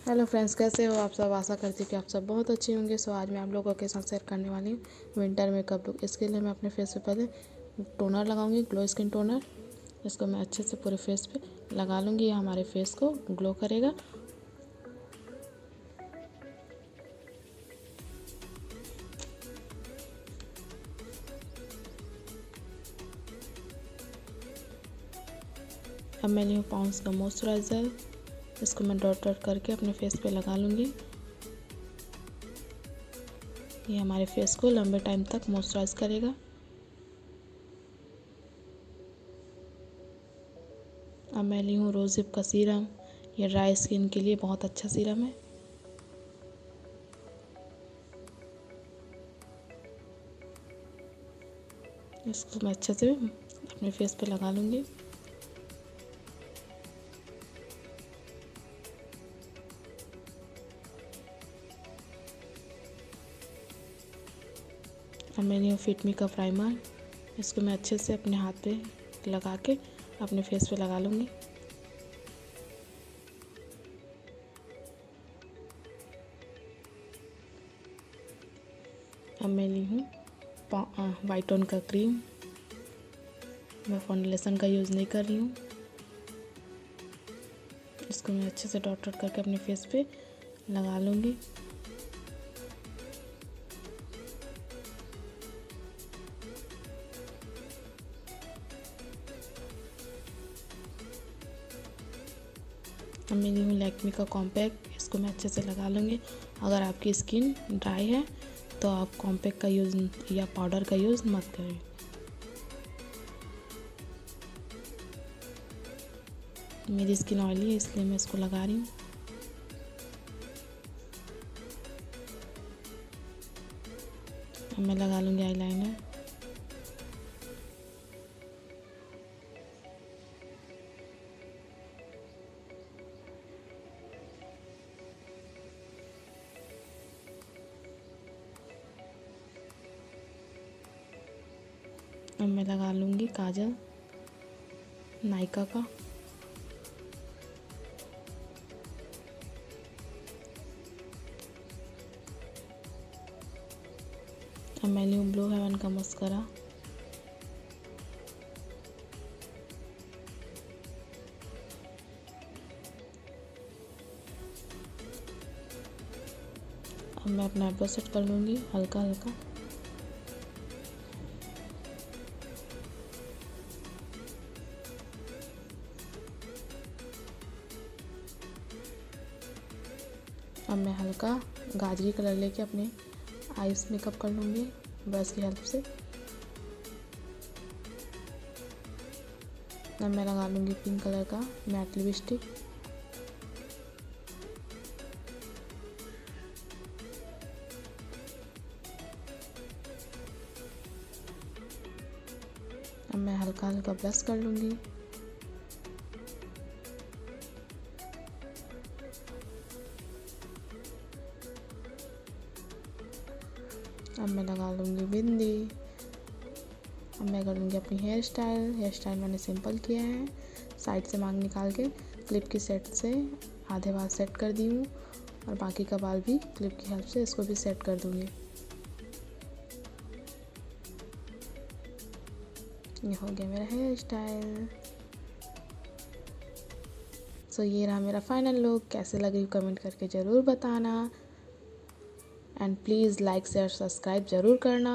Hello friends, कैसे हो आप सब। आशा करती हूँ कि आप सब बहुत अच्छे होंगे। सो आज मैं आप लोगों के साथ शेयर करने वाली हूँ विंटर मेकअप लुक। इसके लिए मैं अपने फेस पे पहले टोनर लगाऊंगी, ग्लो स्किन टोनर। इसको मैं अच्छे से पूरे फेस पे लगा लूँगी। ये हमारे फेस को ग्लो करेगा। अब मैं ली हूँ पॉन्ड्स का मॉइस्चराइज़र। इसको मैं डॉट डॉट करके अपने फेस पे लगा लूँगी। ये हमारे फेस को लंबे टाइम तक मॉइस्चराइज करेगा। अब मैं ली हूँ रोज़ हिप का सीरम। ये ड्राई स्किन के लिए बहुत अच्छा सीरम है। इसको मैं अच्छे से अपने फेस पे लगा लूँगी। अब मैं ली हूँ फिट मी का प्राइमर। इसको मैं अच्छे से अपने हाथ पे लगा के अपने फेस पे लगा लूँगी। अब मैं ली हूँ वाइट टोन का क्रीम। मैं फाउंडेशन का यूज़ नहीं कर रही हूँ। इसको मैं अच्छे से डॉट डॉट करके अपने फेस पे लगा लूँगी। अब मैं ली हूँ लैक्मे का कॉम्पैक्ट। इसको मैं अच्छे से लगा लूँगी। अगर आपकी स्किन ड्राई है तो आप कॉम्पैक्ट का यूज़ या पाउडर का यूज़ मत करें। मेरी स्किन ऑयली है इसलिए मैं इसको लगा रही हूँ। अब मैं लगा लूँगी आईलाइनर। अब मैं लगा लूँगी काजल नायका का। अब मैं ली हूँ ब्लू हेवन का मस्करा। अब मैं अपना आईब्रो सेट कर लूँगी हल्का हल्का। अब मैं हल्का गाजरी कलर लेके अपने आईज मेकअप कर लूँगी ब्रश की हेल्प से। अब मैं लगा लूँगी पिंक कलर का मैट लिपस्टिक। अब मैं हल्का हल्का ब्रश कर लूँगी। अब मैं लगा लूँगी बिंदी। अब मैं कर लूँगी अपनी हेयर स्टाइल मैंने सिंपल किया है। साइड से मांग निकाल के क्लिप की सेट से आधे बाल सेट कर दी हूँ और बाकी का बाल भी क्लिप की हेल्प से इसको भी सेट कर दूँगी। ये हो गया मेरा हेयर स्टाइल। सो ये रहा मेरा फाइनल लुक। कैसे लगी कमेंट करके ज़रूर बताना। And please like share subscribe ज़रूर करना।